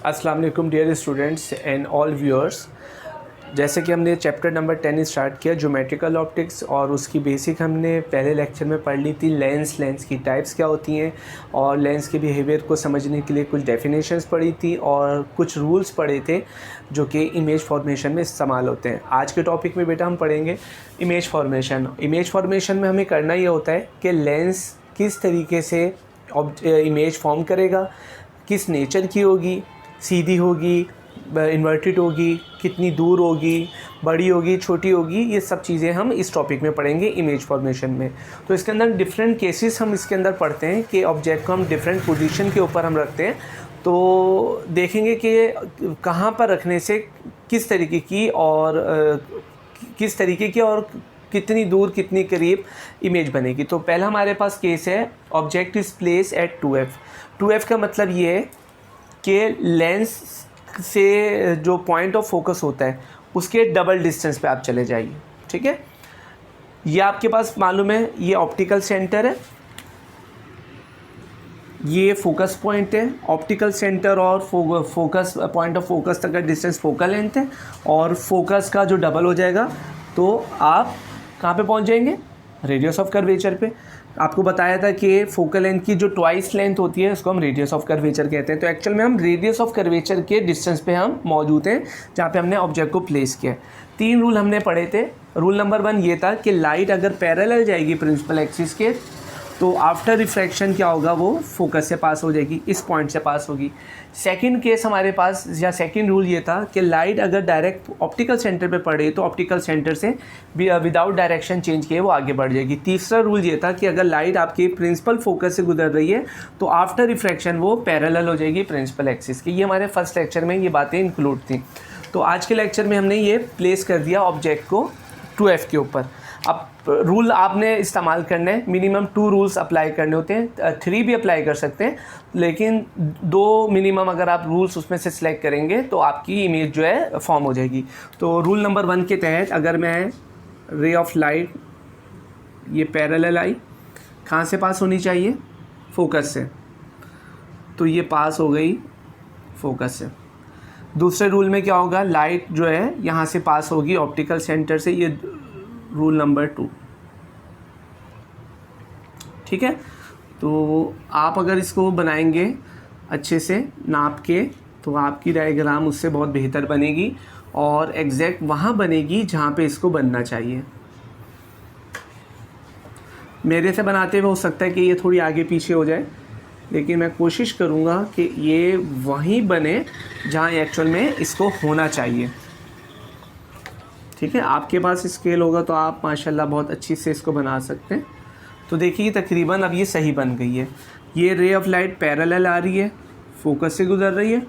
अस्सलाम वालेकुम dear students and all viewers. जैसे कि हमने चैप्टर नंबर 10 स्टार्ट किया ज्योमेट्रिकल ऑप्टिक्स, और उसकी बेसिक हमने पहले लेक्चर में पढ़ ली थी। लेंस की टाइप्स क्या होती हैं और लेंस के बिहेवियर को समझने के लिए कुछ डेफिनेशंस पढ़ी थी और कुछ रूल्स पढ़े थे जो कि इमेज फॉर्मेशन में इस्तेमाल होते हैं। आज के टॉपिक में बेटा हम पढ़ेंगे इमेज फॉर्मेशन। इमेज फॉर्मेशन में हमें करना ये होता है कि लेंस किस तरीके से इमेज फॉर्म करेगा, किस नेचर की होगी, सीधी होगी, इन्वर्टेड होगी, कितनी दूर होगी, बड़ी होगी, छोटी होगी, ये सब चीज़ें हम इस टॉपिक में पढ़ेंगे इमेज फॉर्मेशन में। तो इसके अंदर डिफरेंट केसेस हम इसके अंदर पढ़ते हैं कि ऑब्जेक्ट को हम डिफरेंट पोजीशन के ऊपर हम रखते हैं। तो देखेंगे कि कहाँ पर रखने से किस तरीके की और कितनी दूर कितनी करीब इमेज बनेगी। तो पहला हमारे पास केस है object is place at 2f। 2f का मतलब ये है कि लेंस से जो पॉइंट ऑफ फोकस होता है उसके डबल डिस्टेंस पे आप चले जाइए। ठीक है, ये आपके पास मालूम है, ये ऑप्टिकल सेंटर है, ये फोकस पॉइंट है। ऑप्टिकल सेंटर और फोकस पॉइंट ऑफ फोकस तक का डिस्टेंस फोकल लेंथ है, और फोकस का जो डबल हो जाएगा तो आप कहाँ पे पहुँच जाएंगे, रेडियस ऑफ कर्वेचर पे। आपको बताया था कि फोकल लेंथ की जो ट्वाइस लेंथ होती है उसको हम रेडियस ऑफ कर्वेचर कहते हैं। तो एक्चुअल में हम रेडियस ऑफ कर्वेचर के डिस्टेंस पे हम मौजूद हैं जहाँ पे हमने ऑब्जेक्ट को प्लेस किया है। 3 रूल हमने पढ़े थे। रूल नंबर 1 ये था कि लाइट अगर पैरेलल जाएगी प्रिंसिपल एक्सिस के तो आफ्टर रिफ्रैक्शन क्या होगा, वो फोकस से पास हो जाएगी, इस पॉइंट से पास होगी। सेकंड केस हमारे पास या सेकंड रूल ये था कि लाइट अगर डायरेक्ट ऑप्टिकल सेंटर पे पड़े तो ऑप्टिकल सेंटर से विदाउट डायरेक्शन चेंज किए वो आगे बढ़ जाएगी। तीसरा रूल ये था कि अगर लाइट आपके प्रिंसिपल फोकस से गुजर रही है तो आफ्टर रिफ्रैक्शन वो पैरेलल हो जाएगी प्रिंसिपल एक्सिस की। ये हमारे फर्स्ट लेक्चर में ये बातें इंक्लूड थी। तो आज के लेक्चर में हमने ये प्लेस कर दिया ऑब्जेक्ट को 2f के ऊपर। अब रूल आपने इस्तेमाल करने हैं, मिनिमम 2 रूल्स अप्लाई करने होते हैं, 3 भी अप्लाई कर सकते हैं, लेकिन 2 मिनिमम अगर आप रूल्स उसमें से सिलेक्ट करेंगे तो आपकी इमेज जो है फॉर्म हो जाएगी। तो रूल नंबर 1 के तहत अगर मैं रे ऑफ लाइट ये पैरेलल आई, कहाँ से पास होनी चाहिए, फोकस से, तो ये पास हो गई फोकस से। दूसरे रूल में क्या होगा, लाइट जो है यहाँ से पास होगी ऑप्टिकल सेंटर से, ये रूल नंबर 2। ठीक है, तो आप अगर इसको बनाएंगे अच्छे से नाप के तो आपकी डायग्राम उससे बहुत बेहतर बनेगी और एग्जैक्ट वहाँ बनेगी जहाँ पे इसको बनना चाहिए। मेरे से बनाते हुए हो सकता है कि ये थोड़ी आगे पीछे हो जाए, लेकिन मैं कोशिश करूँगा कि ये वहीं बने जहाँ एक्चुअल में इसको होना चाहिए। ठीक है, आपके पास स्केल होगा तो आप माशाल्लाह बहुत अच्छी से इसको बना सकते हैं। तो देखिए तकरीबन अब ये सही बन गई है। ये रे ऑफ लाइट पैरेलल आ रही है, फोकस से गुजर रही है,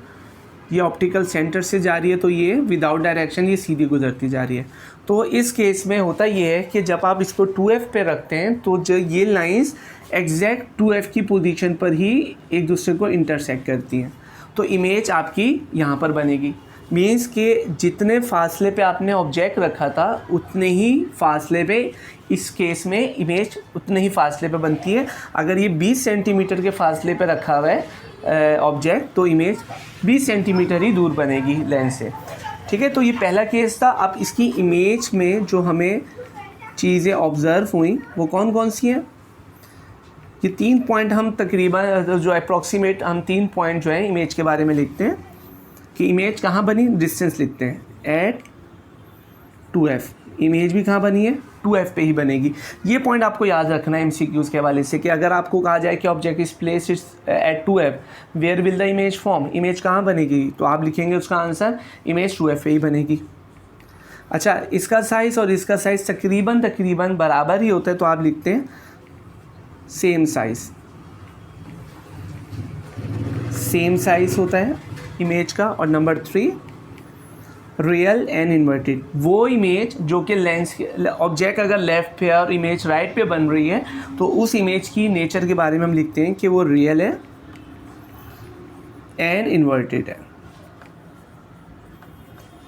ये ऑप्टिकल सेंटर से जा रही है, तो ये विदाउट डायरेक्शन ये सीधी गुजरती जा रही है। तो इस केस में होता ये है कि जब आप इसको 2f पे रखते हैं तो जो ये लाइंस एग्जैक्ट 2f की पोजीशन पर ही एक दूसरे को इंटरसेक्ट करती हैं, तो इमेज आपकी यहाँ पर बनेगी। मीन्स कि जितने फासले पे आपने ऑब्जेक्ट रखा था उतने ही फासले पे इस केस में इमेज उतने ही फासले पे बनती है। अगर ये 20 सेंटीमीटर के फासले पे रखा हुआ है ऑब्जेक्ट तो इमेज 20 सेंटीमीटर ही दूर बनेगी लेंस से। ठीक है, तो ये पहला केस था। अब इसकी इमेज में जो हमें चीज़ें ऑब्ज़र्व हुई वो कौन कौन सी हैं, ये 3 पॉइंट हम तकरीबन जो अप्रॉक्सीमेट हम 3 पॉइंट जो है इमेज के बारे में लिखते हैं कि इमेज कहाँ बनी, डिस्टेंस लिखते हैं एट 2f। इमेज भी कहाँ बनी है, 2f पे ही बनेगी। ये पॉइंट आपको याद रखना है एमसीक्यूज़ के हवाले से कि अगर आपको कहा जाए कि object is place at 2f where will the image form, image कहाँ बनेगी, तो आप लिखेंगे उसका आंसर इमेज 2f पे ही बनेगी। अच्छा, इसका साइज़ और इसका साइज़ तकरीबन बराबर ही होता है, तो आप लिखते हैं सेम साइज़ होता है इमेज का। और नंबर 3 रियल एंड इन्वर्टेड, वो इमेज जो कि लेंस ऑब्जेक्ट अगर लेफ़्ट पे और इमेज राइट पे बन रही है तो उस इमेज की नेचर के बारे में हम लिखते हैं कि वो रियल है एंड इन्वर्टेड है।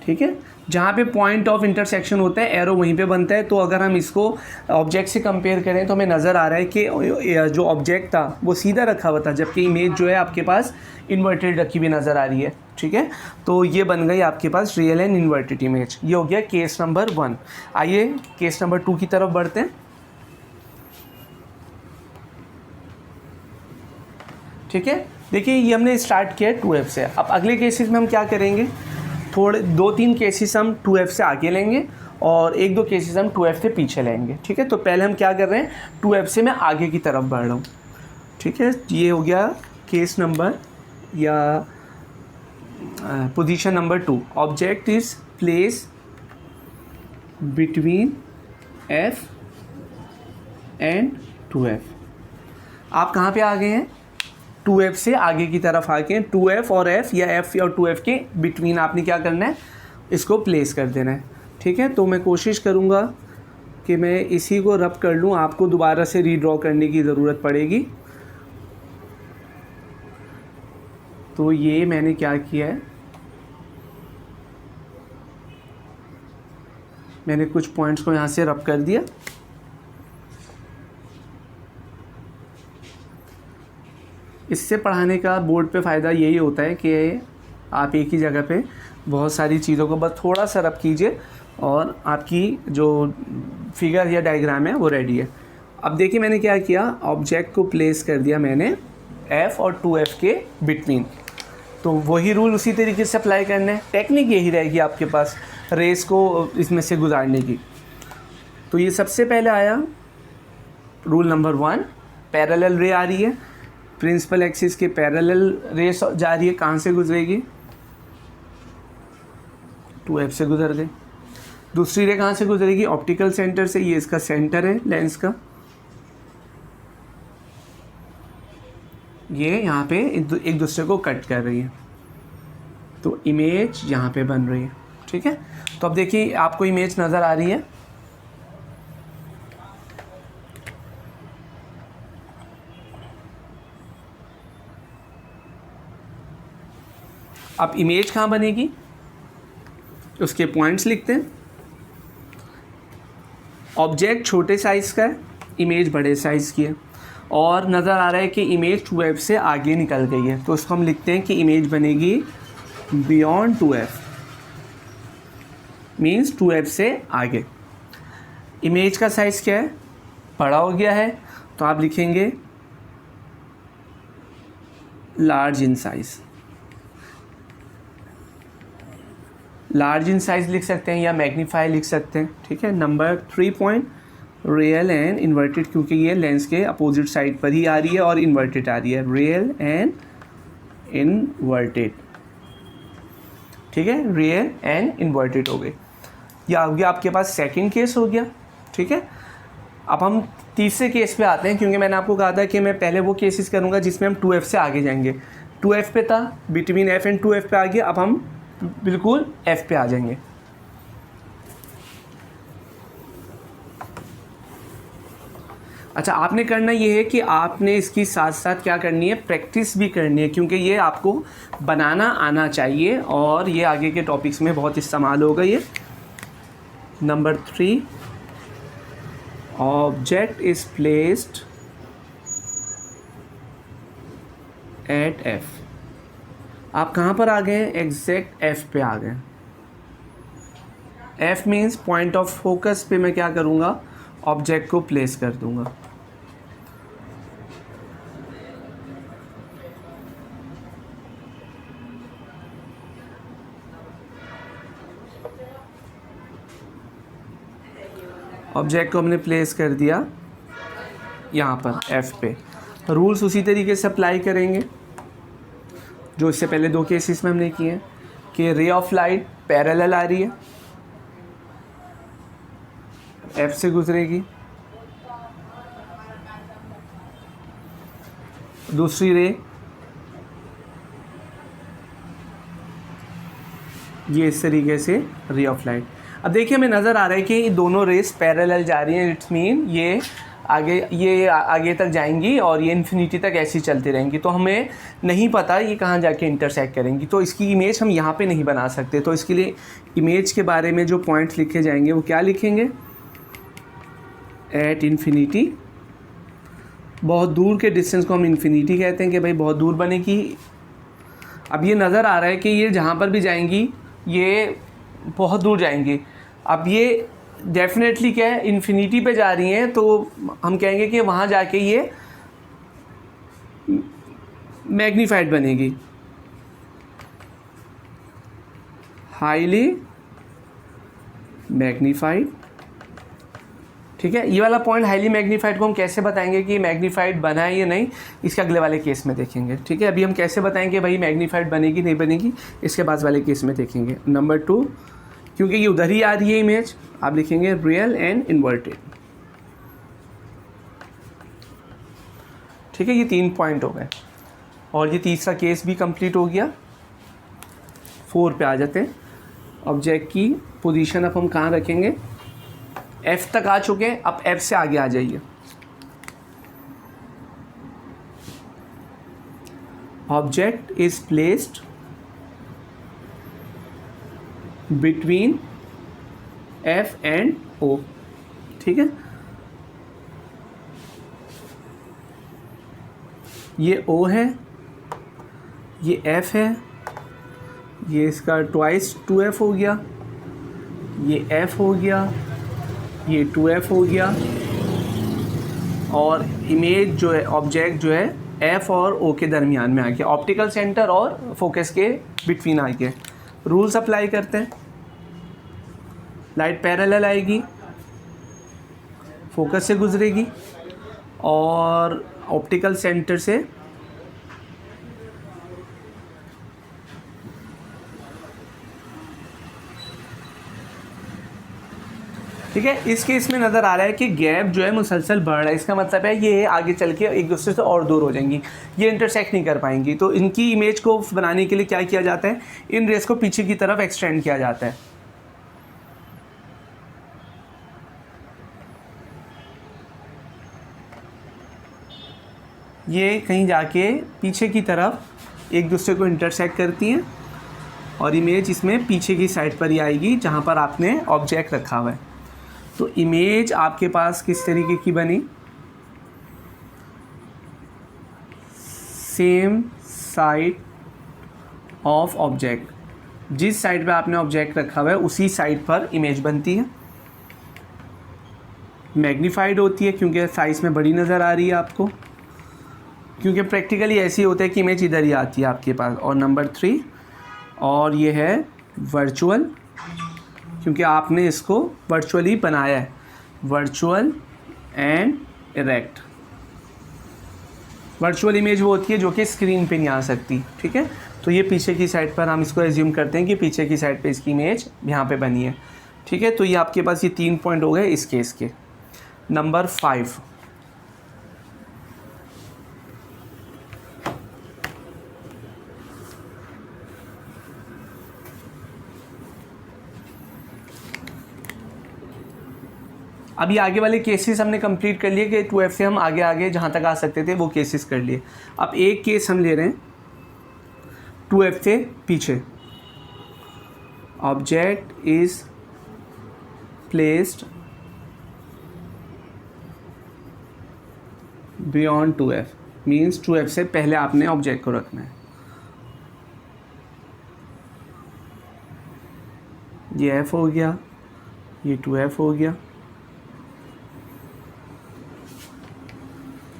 ठीक है, जहाँ पे पॉइंट ऑफ इंटरसेक्शन होता है एरो वहीं पे बनता है। तो अगर हम इसको ऑब्जेक्ट से कंपेयर करें तो हमें नज़र आ रहा है कि जो ऑब्जेक्ट था वो सीधा रखा हुआ था, जबकि इमेज जो है आपके पास इन्वर्टेड रखी हुई नज़र आ रही है। ठीक है, तो ये बन गई आपके पास रियल एंड इन्वर्टेड इमेज। ये हो गया केस नंबर 1। आइए केस नंबर 2 की तरफ बढ़ते हैं। ठीक है, देखिए ये हमने स्टार्ट किया 2F से। अब अगले केसेस में हम क्या करेंगे, थोड़े 2-3 केसेस हम 2F से आगे लेंगे और 1-2 केसेस हम 2F से पीछे लेंगे। ठीक है, तो पहले हम क्या कर रहे हैं, 2F से मैं आगे की तरफ बढ़ रहा हूँ। ठीक है, ये हो गया केस नंबर या position number 2। Object is place between F and 2F। आप कहाँ पे आ गए हैं, 2F से आगे की तरफ आ गए। 2F और F या F और 2F के बिटवीन आपने क्या करना है, इसको प्लेस कर देना है। ठीक है, तो मैं कोशिश करूँगा कि मैं इसी को रब कर लूँ, आपको दोबारा से रीड्रॉ करने की ज़रूरत पड़ेगी। तो ये मैंने क्या किया है, मैंने कुछ पॉइंट्स को यहाँ से रब कर दिया। इससे पढ़ाने का बोर्ड पे फ़ायदा यही होता है कि आप एक ही जगह पे बहुत सारी चीज़ों को बस थोड़ा सा रब कीजिए और आपकी जो फिगर या डायग्राम है वो रेडी है। अब देखिए मैंने क्या किया, ऑब्जेक्ट को प्लेस कर दिया मैंने F और 2F के बिटवीन। तो वही रूल उसी तरीके से अप्लाई करना है। टेक्निक यही रहेगी आपके पास रेस को इसमें से गुजारने की। तो ये सबसे पहले आया रूल नंबर 1, पैरेलल रे आ रही है, प्रिंसिपल एक्सिस के पैरेलल रेस जा रही है, कहाँ से गुजरेगी, 2F से गुजर गई। दूसरी रे कहाँ से गुजरेगी, ऑप्टिकल सेंटर से, ये इसका सेंटर है लेंस का, ये यहाँ पे एक दूसरे को कट कर रही है, तो इमेज यहाँ पे बन रही है। ठीक है, तो अब देखिए आपको इमेज नज़र आ रही है। अब इमेज कहाँ बनेगी, उसके पॉइंट्स लिखते हैं। ऑब्जेक्ट छोटे साइज़ का है, इमेज बड़े साइज़ की है, और नज़र आ रहा है कि इमेज 2F से आगे निकल गई है, तो उसको हम लिखते हैं कि इमेज बनेगी बियॉन्ड 2F, मीन्स 2F से आगे। इमेज का साइज़ क्या है, बड़ा हो गया है, तो आप लिखेंगे large in size. Large in size लिख सकते हैं या मैग्नीफाई लिख सकते हैं। ठीक है, number 3 point, real and inverted, क्योंकि ये लेंस के अपोजिट साइड पर ही आ रही है और इन्वर्टेड आ रही है, रियल एंड इन्वर्टेड। ठीक है, रियल एंड इन्वर्टेड हो गई। या हो गया आपके पास सेकंड केस हो गया। ठीक है, अब हम तीसरे केस पे आते हैं, क्योंकि मैंने आपको कहा था कि मैं पहले वो केसेस करूँगा जिसमें हम 2F से आगे जाएंगे। 2F पे था, बिटवीन F एंड 2F पे आ गया, अब हम बिल्कुल F पे आ जाएंगे। अच्छा, आपने करना ये है कि आपने इसकी साथ साथ क्या करनी है, प्रैक्टिस भी करनी है, क्योंकि ये आपको बनाना आना चाहिए और ये आगे के टॉपिक्स में बहुत इस्तेमाल होगा। ये number 3, object is placed at F। आप कहाँ पर आ गए हैं, एग्जैक्ट F पे आ गए। F means point of focus पे मैं क्या करूँगा, ऑब्जेक्ट को प्लेस कर दूँगा। ऑब्जेक्ट को हमने प्लेस कर दिया यहाँ पर F पे। रूल्स उसी तरीके से अप्लाई करेंगे जो इससे पहले 2 केसेस में हमने किए हैं कि रे ऑफ लाइट पैरेलल आ रही है, F से गुजरेगी, दूसरी रे ये इस तरीके से रे ऑफ लाइट। अब देखिए हमें नज़र आ रहा है कि ये दोनों रेस पैरेलल जा रही हैं, इट्स मीन ये आगे ये आगे तक जाएंगी और ये इन्फिनिटी तक ऐसी चलती रहेंगी, तो हमें नहीं पता ये कहाँ जाके इंटरसेक्ट करेंगी, तो इसकी इमेज हम यहाँ पे नहीं बना सकते। तो इसके लिए इमेज के बारे में जो पॉइंट्स लिखे जाएंगे वो क्या लिखेंगे, एट इन्फिनिटी, बहुत दूर के डिस्टेंस को हम इन्फिनिटी कहते हैं कि भाई बहुत दूर बनेगी। अब ये नज़र आ रहा है कि ये जहाँ पर भी जाएंगी ये बहुत दूर जाएंगी। अब ये डेफिनेटली क्या है, इन्फिनिटी पे जा रही हैं, तो हम कहेंगे कि वहाँ जाके ये मैग्नीफाइड बनेगी, हाईली मैग्नीफाइड। ठीक है, ये वाला पॉइंट हाईली मैग्नीफाइड को हम कैसे बताएंगे कि मैग्नीफाइड बना है या नहीं, इसके अगले वाले केस में देखेंगे। ठीक है, अभी हम कैसे बताएंगे भाई मैग्नीफाइड बनेगी नहीं बनेगी, इसके बाद वाले केस में देखेंगे। नंबर 2, क्योंकि ये उधर ही आ रही है इमेज, आप लिखेंगे रियल एंड इन्वर्टेड। ठीक है, ये 3 पॉइंट हो गए और ये तीसरा केस भी कंप्लीट हो गया। 4 पे आ जाते हैं। ऑब्जेक्ट की पोजीशन अब हम कहाँ रखेंगे, F तक आ चुके हैं, अब F से आगे आ जाइए। Object is placed between F and O। ठीक है, ये O है, ये F है, ये इसका ट्वाइस 2F हो गया, ये F हो गया, ये 2F हो गया, और इमेज जो है, ऑब्जेक्ट जो है F और O के दरमियान में आ गया, ऑप्टिकल सेंटर और फोकस के बिटवीन आ गया। रूल्स अप्लाई करते हैं, लाइट पैरेलल आएगी, फोकस से गुजरेगी और ऑप्टिकल सेंटर से ठीक है। इस केस में नज़र आ रहा है कि गैप जो है मुसलसल बढ़ रहा है, इसका मतलब है ये आगे चल के एक दूसरे से और दूर हो जाएंगी, ये इंटरसेक्ट नहीं कर पाएंगी। तो इनकी इमेज को बनाने के लिए क्या किया जाता है, इन रेस को पीछे की तरफ एक्सटेंड किया जाता है। ये कहीं जाके पीछे की तरफ एक दूसरे को इंटरसेक्ट करती हैं और इमेज इसमें पीछे की साइड पर ही आएगी जहाँ पर आपने ऑब्जेक्ट रखा हुआ है। तो इमेज आपके पास किस तरीके की बनी, सेम साइड ऑफ ऑब्जेक्ट, जिस साइड पे आपने ऑब्जेक्ट रखा हुआ है उसी साइड पर इमेज बनती है। मैग्नीफाइड होती है क्योंकि साइज़ में बड़ी नज़र आ रही है आपको, क्योंकि प्रैक्टिकली ऐसे ही होता है कि इमेज इधर ही आती है आपके पास। और नंबर 3, और ये है वर्चुअल, क्योंकि आपने इसको वर्चुअली बनाया है, virtual and erect. Virtual image वो होती है जो कि स्क्रीन पे नहीं आ सकती। ठीक है, तो ये पीछे की साइड पर हम इसको एज्यूम करते हैं कि पीछे की साइड पे इसकी इमेज यहाँ पे बनी है। ठीक है, तो ये आपके पास ये 3 पॉइंट हो गए इस केस के। नंबर 5, अभी आगे वाले केसेस हमने कंप्लीट कर लिए कि 2F से हम आगे जहाँ तक आ सकते थे वो केसेस कर लिए। अब एक केस हम ले रहे हैं 2F से पीछे। Object is placed beyond 2F, means 2F से पहले आपने ऑब्जेक्ट को रखना है। ये F हो गया, ये 2F हो गया,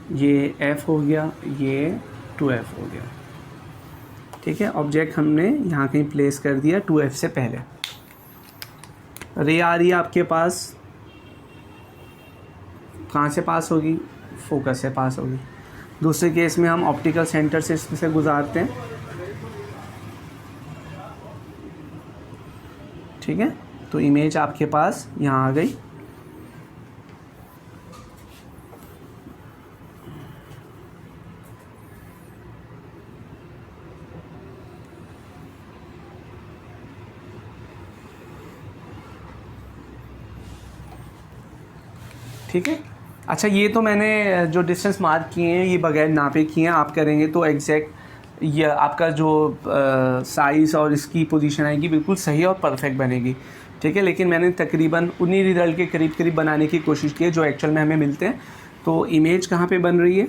ये F हो गया, ये 2F हो गया। ठीक है, ऑब्जेक्ट हमने यहाँ कहीं प्लेस कर दिया 2F से पहले। रे आ रही है आपके पास, कहाँ से पास होगी, फोकस से पास होगी। दूसरे केस में हम ऑप्टिकल सेंटर से इससे गुजारते हैं। ठीक है, तो इमेज आपके पास यहाँ आ गई। ठीक है, अच्छा, ये तो मैंने जो डिस्टेंस मार्क किए हैं ये बगैर नापे किए हैं, आप करेंगे तो एग्जैक्ट ये आपका जो साइज़ और इसकी पोजीशन आएगी बिल्कुल सही और परफेक्ट बनेगी, ठीक है। लेकिन मैंने तकरीबन उन्हीं रिज़ल्ट के करीब करीब बनाने की कोशिश की है जो एक्चुअल में हमें मिलते हैं। तो इमेज कहाँ पे बन रही है,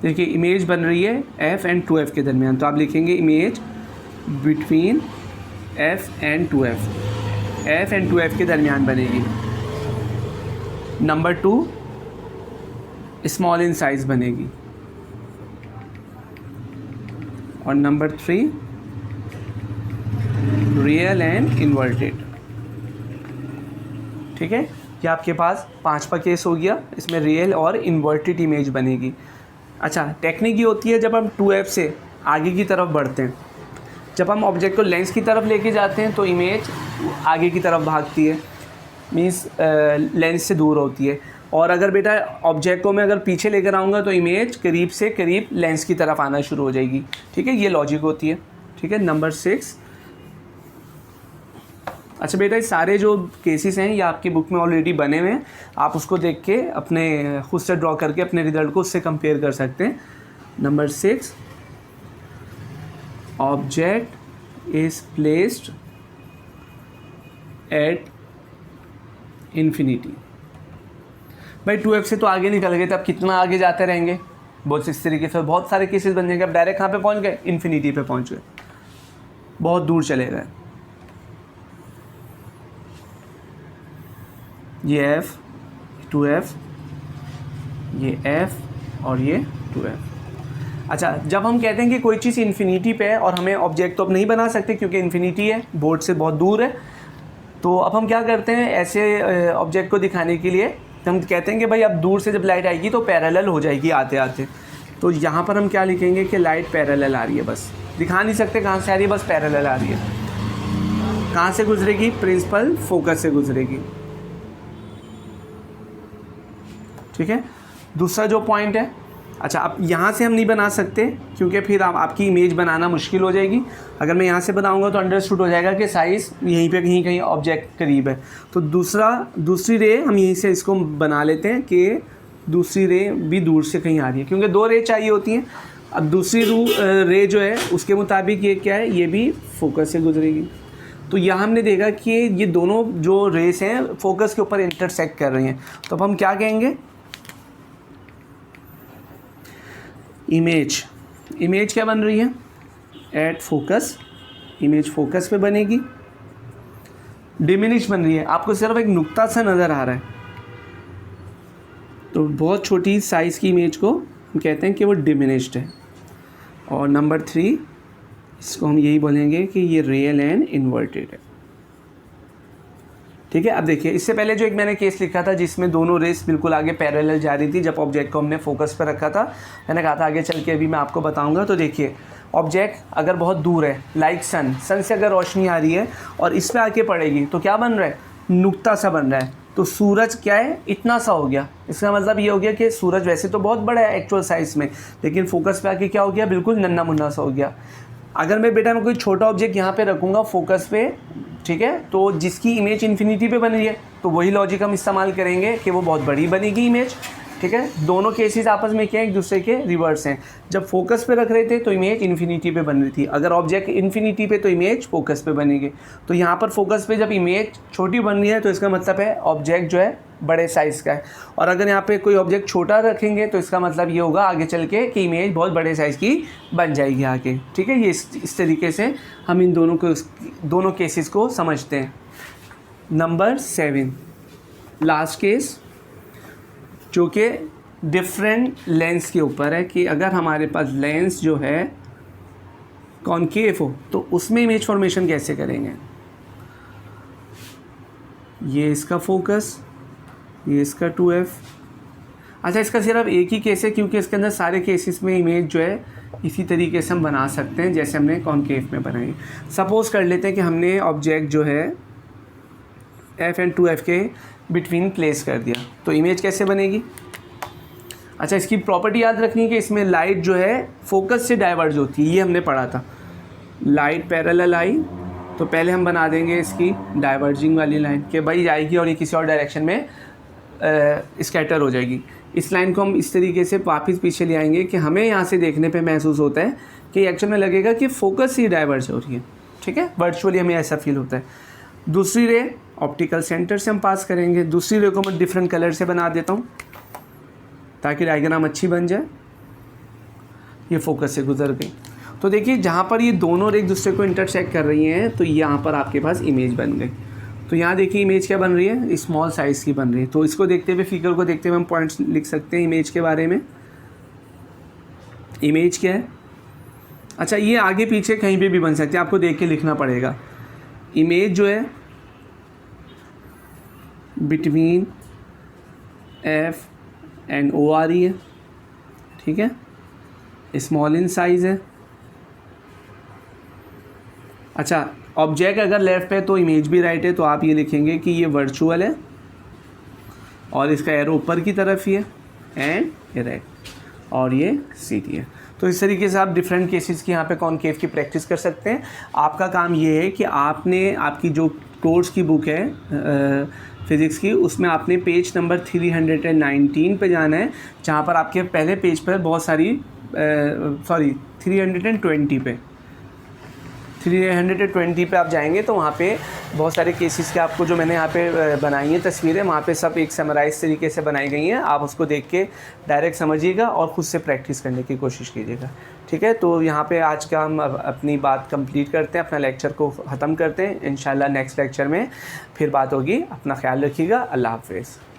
देखिए इमेज बन रही है f एंड 2f के दरमियान, तो आप लिखेंगे image between f and 2f, f and 2f के दरमियान बनेगी। नंबर 2 स्मॉल इन साइज़ बनेगी, और नंबर 3 रियल एंड इन्वर्टेड, ठीक है। ये आपके पास 5वां केस हो गया, इसमें रियल और इन्वर्टेड इमेज बनेगी। अच्छा, टेक्निक ये होती है जब हम 2f से आगे की तरफ बढ़ते हैं, जब हम ऑब्जेक्ट को लेंस की तरफ लेके जाते हैं तो इमेज आगे की तरफ भागती है, मींस लेंस से दूर होती है। और अगर बेटा ऑब्जेक्ट को मैं अगर पीछे लेकर आऊँगा तो इमेज करीब से करीब लेंस की तरफ आना शुरू हो जाएगी, ठीक है। ये लॉजिक होती है, ठीक है। नंबर 6, अच्छा बेटा ये सारे जो केसेस हैं ये आपकी बुक में ऑलरेडी बने हुए हैं, आप उसको देख के अपने खुद से ड्रॉ करके अपने रिजल्ट को उससे कंपेयर कर सकते हैं। Number 6, object is placed at infinity. भाई 2f से तो आगे निकल गए, तो अब कितना आगे जाते रहेंगे, बहुत इस तरीके से बहुत सारे केसेस बन जाएंगे। अब डायरेक्ट कहाँ पे पहुँच गए, इन्फिनिटी पे पहुँच गए, बहुत दूर चले गए। ये f, 2f, ये f और ये 2f। अच्छा, जब हम कहते हैं कि कोई चीज़ इन्फिनिटी पे है और हमें ऑब्जेक्ट तो अब नहीं बना सकते क्योंकि इन्फिनिटी है, बोर्ड से बहुत दूर है, तो अब हम क्या करते हैं ऐसे ऑब्जेक्ट को दिखाने के लिए हम कहते हैं कि भाई अब दूर से जब लाइट आएगी तो पैरेलल हो जाएगी आते आते। तो यहाँ पर हम क्या लिखेंगे कि लाइट पैरेलल आ रही है, बस दिखा नहीं सकते कहाँ से आ रही है, बस पैरेलल आ रही है। कहाँ से गुजरेगी, प्रिंसिपल फोकस से गुजरेगी, ठीक है। दूसरा जो पॉइंट है, अच्छा अब यहाँ से हम नहीं बना सकते क्योंकि फिर आपकी इमेज बनाना मुश्किल हो जाएगी। अगर मैं यहाँ से बनाऊँगा तो अंडरस्टूड हो जाएगा कि साइज़ यहीं पे कहीं कहीं ऑब्जेक्ट करीब है। तो दूसरी रे हम यहीं से इसको बना लेते हैं कि दूसरी रे भी दूर से कहीं आ रही है, क्योंकि 2 रे चाहिए होती हैं। अब दूसरी रे जो है उसके मुताबिक ये क्या है, ये भी फोकस से गुजरेगी। तो यहाँ हमने देखा कि ये दोनों जो रेस हैं फोकस के ऊपर इंटरसेक्ट कर रही हैं, तो अब हम क्या कहेंगे, इमेज क्या बन रही है, एट फोकस, इमेज फोकस पे बनेगी। डिमिनिश बन रही है, आपको सिर्फ एक नुक्ता सा नज़र आ रहा है, तो बहुत छोटी साइज़ की इमेज को हम कहते हैं कि वो डिमिनिश्ड है। और नंबर 3, इसको हम यही बोलेंगे कि ये रियल एंड इन्वर्टेड है, ठीक है। अब देखिए इससे पहले जो एक मैंने केस लिखा था जिसमें दोनों रेस बिल्कुल आगे पैरेलल जा रही थी, जब ऑब्जेक्ट को हमने फोकस पर रखा था, मैंने कहा था आगे चल के अभी मैं आपको बताऊंगा। तो देखिए ऑब्जेक्ट अगर बहुत दूर है, लाइक सन से अगर रोशनी आ रही है और इस पर आके पड़ेगी तो क्या बन रहा है, नुक्ता सा बन रहा है। तो सूरज क्या है, इतना सा हो गया। इसका मतलब ये हो गया कि सूरज वैसे तो बहुत बड़ा है एक्चुअल साइज़ में, लेकिन फोकस पे आके क्या हो गया, बिल्कुल नन्ना मुन्ना सा हो गया। अगर मैं बेटा मैं कोई छोटा ऑब्जेक्ट यहाँ पे रखूँगा फोकस पे, ठीक है, तो जिसकी इमेज इन्फिनिटी पे बन रही है तो वही लॉजिक हम इस्तेमाल करेंगे कि वो बहुत बड़ी बनेगी इमेज, ठीक है। दोनों केसेस आपस में क्या है, एक दूसरे के रिवर्स हैं। जब फोकस पे रख रहे थे तो इमेज इन्फिनिटी पे बन रही थी, अगर ऑब्जेक्ट इन्फिनिटी पे तो इमेज फोकस पे बनेगी। तो यहाँ पर फोकस पे जब इमेज छोटी बन रही है तो इसका मतलब है ऑब्जेक्ट जो है बड़े साइज़ का है, और अगर यहाँ पे कोई ऑब्जेक्ट छोटा रखेंगे तो इसका मतलब ये होगा आगे चल के कि इमेज बहुत बड़े साइज़ की बन जाएगी आगे, ठीक है। ये इस तरीके से हम इन दोनों केसेस को समझते हैं। नंबर 7, लास्ट केस, जो कि डिफरेंट लेंस के ऊपर है कि अगर हमारे पास लेंस जो है कॉनकेव हो तो उसमें इमेज फॉर्मेशन कैसे करेंगे। ये इसका फोकस, ये इसका 2f। अच्छा, इसका सिर्फ एक ही केस है क्योंकि इसके अंदर सारे केसेस में इमेज जो है इसी तरीके से हम बना सकते हैं जैसे हमने कॉनकेव में बनाई। सपोज़ कर लेते हैं कि हमने ऑब्जेक्ट जो है f एंड 2f के बिटवीन प्लेस कर दिया, तो इमेज कैसे बनेगी। अच्छा, इसकी प्रॉपर्टी याद रखनी है कि इसमें लाइट जो है फोकस से डाइवर्ज होती है, ये हमने पढ़ा था। लाइट पैरेलल आई तो पहले हम बना देंगे इसकी डाइवर्जिंग वाली लाइन कि भाई जाएगी और ये किसी और डायरेक्शन में स्कैटर हो जाएगी। इस लाइन को हम इस तरीके से वापस पीछे ले आएंगे कि हमें यहाँ से देखने पे महसूस होता है कि एक्चुअल में लगेगा कि फोकस ही डाइवर्ज हो रही है, ठीक है, वर्चुअली हमें ऐसा फील होता है। दूसरी रे ऑप्टिकल सेंटर से हम पास करेंगे। दूसरी रे को मैं डिफरेंट कलर से बना देता हूँ ताकि डायग्राम अच्छी बन जाए। ये फोकस से गुजर गई। तो देखिए जहाँ पर ये दोनों रे एक दूसरे को इंटरसेक्ट कर रही हैं तो यहाँ पर आपके पास इमेज बन गई। तो यहाँ देखिए इमेज क्या बन रही है, स्मॉल साइज़ की बन रही है। तो इसको देखते हुए, फिगर को देखते हुए हम पॉइंट्स लिख सकते हैं इमेज के बारे में। इमेज क्या है? अच्छा, ये आगे पीछे कहीं पे भी बन सकती है, आपको देख के लिखना पड़ेगा। इमेज जो है बिटवीन एफ एंड ओ आ रही है, ठीक है, स्मॉल इन साइज़ है। अच्छा, ऑब्जेक्ट अगर लेफ़्ट है तो इमेज भी राइट है, तो आप ये लिखेंगे कि ये वर्चुअल है और इसका एरो ऊपर की तरफ ही है एंड ये राइट और ये सीधी है। तो इस तरीके से आप डिफरेंट केसेस की यहाँ पे कॉनकेव की प्रैक्टिस कर सकते हैं। आपका काम ये है कि आपने आपकी जो कोर्स की बुक है फिज़िक्स की, उसमें आपने पेज नंबर 319 पे जाना है, जहाँ पर आपके पहले पेज पर बहुत सारी 320 पे 320 पे आप जाएंगे तो वहाँ पे बहुत सारे केसेस के आपको, जो मैंने यहाँ पे बनाई हैं तस्वीरें, वहाँ पे सब एक समराइज तरीके से बनाई गई हैं। आप उसको देख के डायरेक्ट समझिएगा और ख़ुद से प्रैक्टिस करने की कोशिश कीजिएगा, ठीक है। तो यहाँ पे आज का हम अपनी बात कंप्लीट करते हैं, अपना लेक्चर को ख़त्म करते हैं। इंशाल्लाह नेक्स्ट लेक्चर में फिर बात होगी। अपना ख्याल रखिएगा। अल्लाह हाफ़िज़।